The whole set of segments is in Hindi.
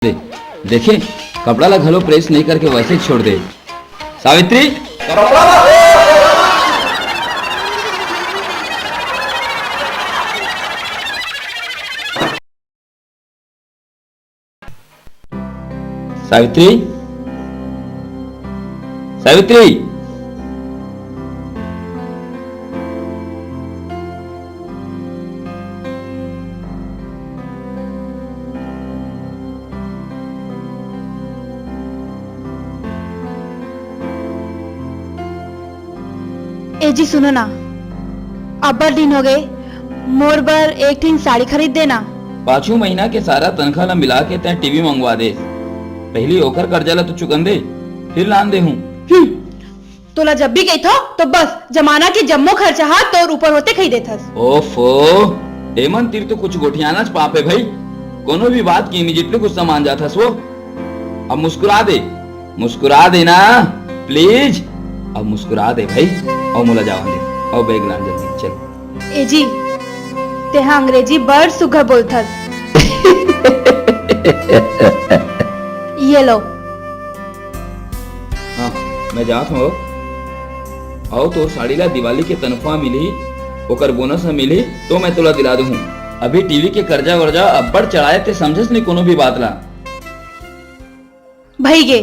दे देखे कपड़ा ला घलो प्रेस नहीं करके वैसे ही छोड़ दे। सावित्री कपड़ा सावित्री सावित्री ए जी सुनो ना, अब्बर दिन हो गए, मोर बर एक ठिन साड़ी खरीद देना। 5 महीना के सारा तनख्वाह ला मिला के तय टीवी मंगवा दे। पहली ओकर कर्जा ला तो चुकन दे, फिर लान दे हूँ। तोला जब भी गई थो तो बस जमाना के जम्मो खर्चा हाथ तोर ऊपर होते खई देथस। ओफो हेमन तीर तो कुछ गोठियाना च पाप है भाई। कोनो भी बात की इमीडिएटली कुछ सामान जाथस वो। अब मुस्कुरा दे ना प्लीज। अब मुस्कुरा दे भाई और मोला जावन दे और बैग लान जल्दी चल। ए जी तेहा अंग्रेजी बड़ सुघर बोलथस। ये लो। हाँ मैं जात हूँ। आओ तो साड़ी ला दिवाली के तनख्वाह मिली ओकर बोनस में मिली तो मैं तोला दिला दूँ। अभी टीवी के कर्जा वर्जा अब्बड़ चढ़ाए थे समझस नहीं कोनो भी बात ला। भाई गे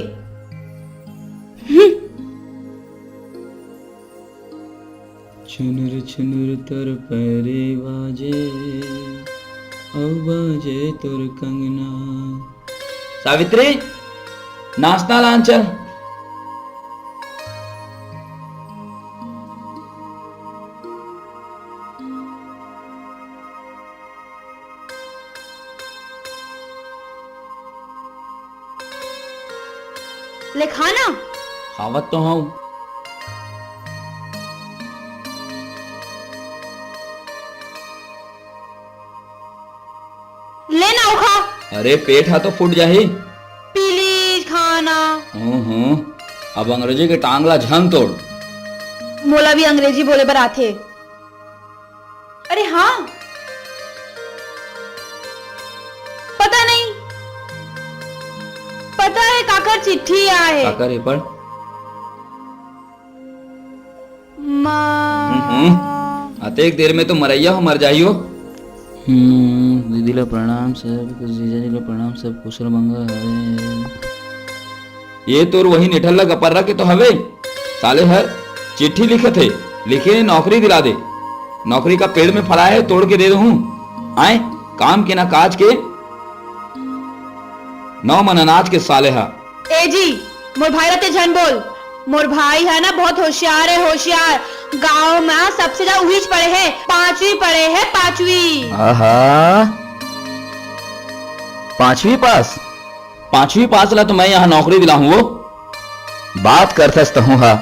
छुनुर छुनुर तोर पैरे बाजे औ बाजे तोर कंगना। सावित्री नाश्ता लान चल। ले खाना खावत तो हूँ। लेना उखा। अरे पेट हा तो फूट जाही। प्लीज खाना। अब अंग्रेजी के टांगला झन तोड़। मोला भी अंग्रेजी बोले बर आथे। अरे हाँ पता है काकर चिट्ठी आए। काकर है पढ़। आते एक देर में तो मरैया हो मर जाइयो। दीदी ला प्रणाम सब जीजा जी ला प्रणाम सब कुशल मंगल हवे। ये तोर वही निठल्ला गपर्रा के तो हवे। साले हर चिट्ठी लिखे थे लिखे नौकरी दिला दे। नौकरी का पेड़ में फला है तोड़ के दे दूं। आए काम के ना काज के 9 मन अनाज के साले हा। ए जी मोर भाई रहते झन बोल। मोर भाई है ना बहुत होशियार है होशियार। गांव में सबसे ज्यादा उहीच पढ़े है 5वीं पढ़े है 5वीं। आहा 5वीं पास ला तो मैं यहाँ नौकरी दिला हूँ। वो बात करथस तो हूँ। हा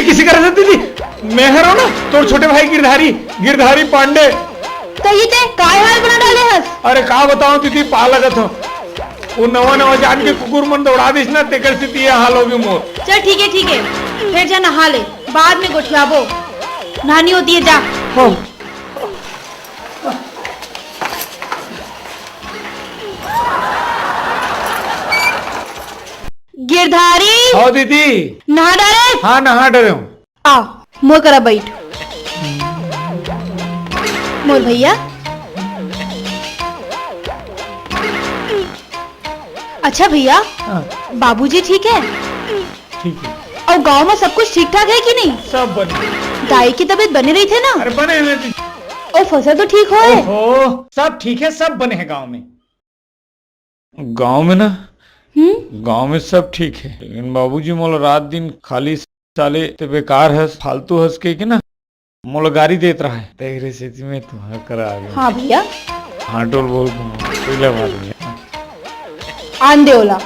किसी का रहा दीदी मैं हरो ना तोर छोटे भाई गिरधारी पांडे। तो ये ते काय हाल बना डाले हस। अरे का बताऊं दीदी पा लगत हो। वो नवा जान के कुकुर मन दौड़ा दिस ना तेकर स्थिति ये हाल होगी मोर। चल ठीक है फिर जा नहा ले बाद में गोठियाबो। नानी होती है जा। हो गिरधारी हो दीदी नहा डाले। हाँ नहा डरे हूँ। आ मोर करा बैठ। मोर भैया अच्छा भैया बाबूजी ठीक है। ठीक है और गांव में सब कुछ ठीक ठाक है कि नहीं? सब बने। दाई की तबीयत बनी रही थे ना? अरे बने हैं। और फसल तो ठीक हो है? ओहो सब ठीक है, सब बने हैं गांव में। गांव में ना हम्म। गांव में सब ठीक है, लेकिन बाबूजी मोला रात दिन खाली साले ते बेकार हस फालतू हंस के ना मोला गाड़ी देत रहा है तेरे से में तो करा आ गया। हाँ भैया। हाँ टोल बोल पहले बात नहीं आंधे ओला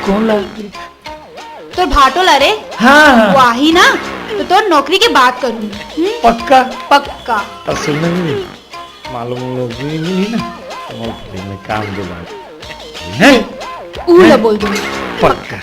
कौन ला तो भाटोला रे। हाँ वही ना, तो तोर नौकरी की बात करूंगी। पक्का पक्का। और सुनने मिली मालूम लोग भी मिली ना तो फ्री में काम के बाद है उला बोल दूंगी पक्का।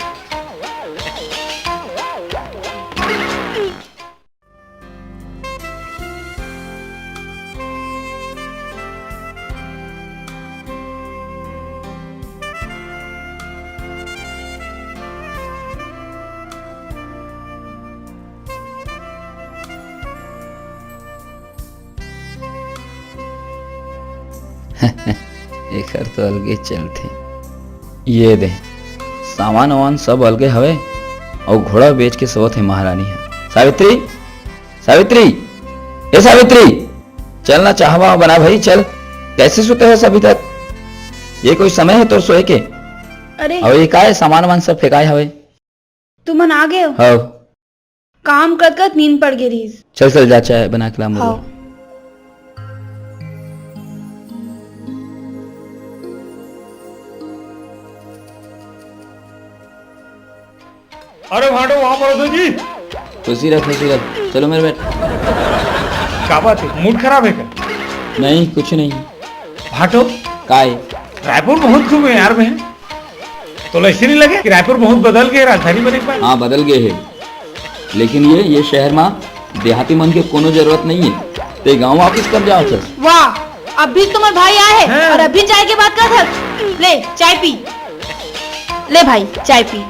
एक तो अलगे चलते ये दे सामान वामान सब अलगे हवे और घोड़ा बेच के सोत है महारानी है। सावित्री सावित्री ए सावित्री चल ना चाहवा बना भाई चल, कैसे सोते हो अभी तक? ये कोई समय है तो सोए के? अरे और ये का है सामान वामान सब फेंकाए हवे? तुम आ गए हो? हाँ काम कर कर नींद पड़ गई रही। चल चल जा चाय बना के ला मुझे। हाँ। अरे भाटो वहां पर जी खुशी रख चलो मेरे बेट। क्या बात है, मूड खराब है क्या? नहीं कुछ नहीं। भाटो काय रायपुर बहुत घूमे यार मैं, तो ऐसे नहीं लगे कि रायपुर बहुत बदल गए, राजधानी बने पाए? हाँ बदल गए है, लेकिन ये शहर में देहाती मन के कोनो जरूरत नहीं है। ते गांव वापिस कब जाओ सर? वाह अभी तुम्हारे भाई आए हैं और अभी चाय की बात कर था। ले चाय पी, ले भाई चाय पी।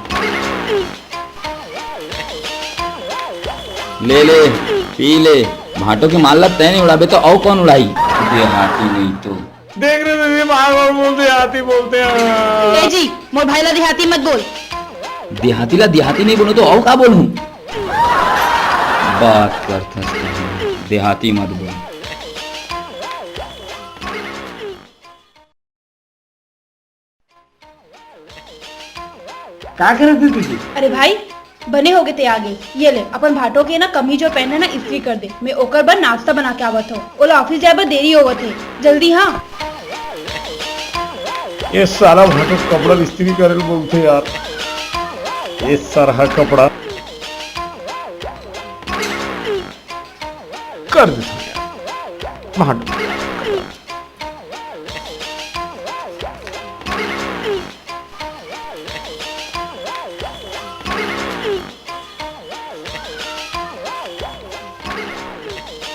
ले ले पी ले, भाटो के माल तय नहीं उड़ाबे तो और कौन उड़ाई? देहाती नहीं तो देख रहे थे बार बार बोलते हैं। ए जी मोर भाई ला देहाती मत बोल। देहाती नहीं बोलो तो और का बोलूं? बात करता देहाती मत बोल। क्या कर रहे थे तुझे? अरे भाई बने हो गए थे आगे, ये ले अपन भाटो के ना कमीज और पहने ना इस्त्री कर दे। मैं ओकर बर नाश्ता बना के आवत हो, ओला ऑफिस जाए बर देरी होवत है, जल्दी। हाँ ये सारा भाटो कपड़ा इस्त्री करे बोलते यार, ये सारा कपड़ा कर देता यार भाटो।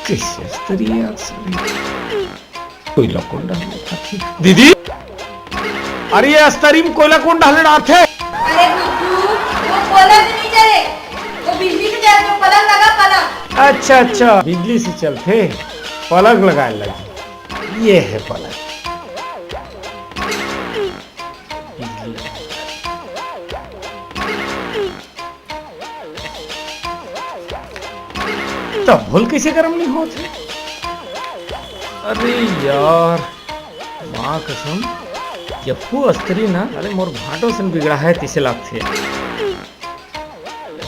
कैसे स्त्री यार कोई लकोंडा दीदी, अरे ये अस्तरी में कोयला कौन डालने डालते? अरे वो कोयला से नहीं चले, वो बिजली से चले, तो पलंग लगा पलंग। अच्छा बिजली से चलते, पलंग लगाने लगी। ये है पलंग। तो भूल कैसे गर्म नहीं होते? अरे यार माँ कसम, यफू अस्त्री ना अरे मोर भाटो से बिगड़ा है तिसे लगती है,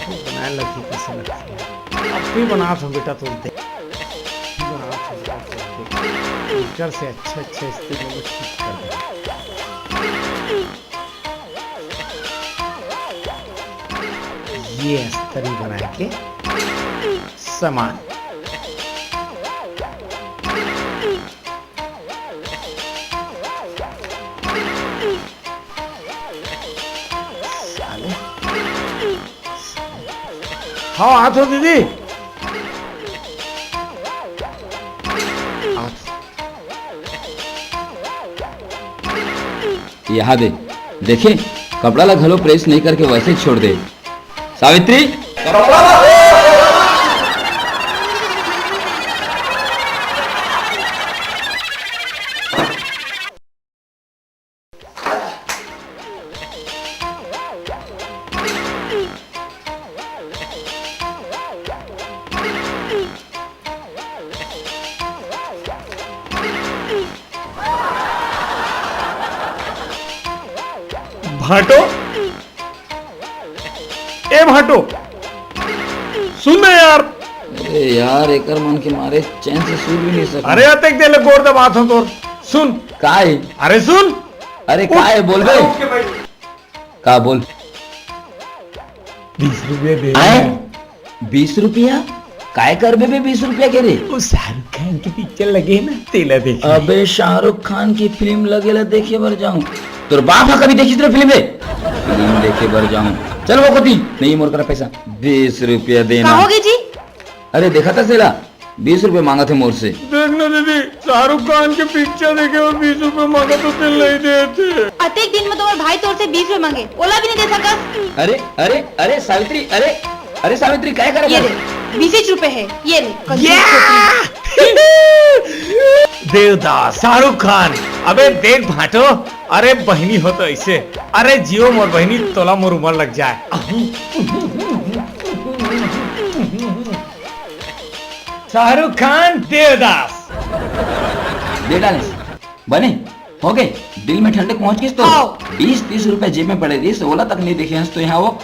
बनाए लगती कैसे लगती है। अब भी बना था बेटा, तुम दे मीटर से अच्छा स्त्री में ठीक कर दे। ये अस्त्री बना के समान हाँ हाथ हो दीदी, यहाँ दे देखे कपड़ा ला घलो प्रेस नहीं करके वैसे ही छोड़ दे। सावित्री कपड़ा भाटो, ए भाटो, सुन ना यार। अरे यार एकर मन के मारे चैन से सूत भी नहीं सकता। अरे अतक दे ले गोर दबात हो तोर। सुन, काय? अरे सुन, अरे काय बोल बे? का बोल? 20 रुपये दे। 20 रुपया? काय कर बे 20 रुपया के रे? वो शाहरुख खान की पिक्चर लगे ना, तेला देख। अबे शाहरुख खान की फिल्म लगेला देखे बर जाऊं। तोर बाप कभी देखी तेरे फिल्म है? फिल्म देखे बर जाऊं। चल वो कोती नहीं मोर करा पैसा 20 रुपया देना। कहोगे जी? अरे देखा था सेला 20 रुपए मांगा थे मोर से। देखना दीदी, शाहरुख खान की पिक्चर देखे और 20 रुपए मांगा तो दिल नहीं देते। अतेक दिन में तो और भाई तोर से 20 रुपए मांगे, ओला भी नहीं दे सका। अरे अरे अरे सावित्री, अरे सावित्री क्या कर ये ले 20 रुपए है, ये ले। देवदास शाहरुख खान। अबे देख भाटो, अरे बहनी हो तो ऐसे, अरे जियो मोर बहनी, तोला मोर उमर लग जाए। शाहरुख खान देवदास दे डाले बने हो गए। दिल में ठंडक पहुंच गई तो आओ। 20-30 रुपए जेब में पड़े रही, 16 तक नहीं देखे हंस तो यहाँ वो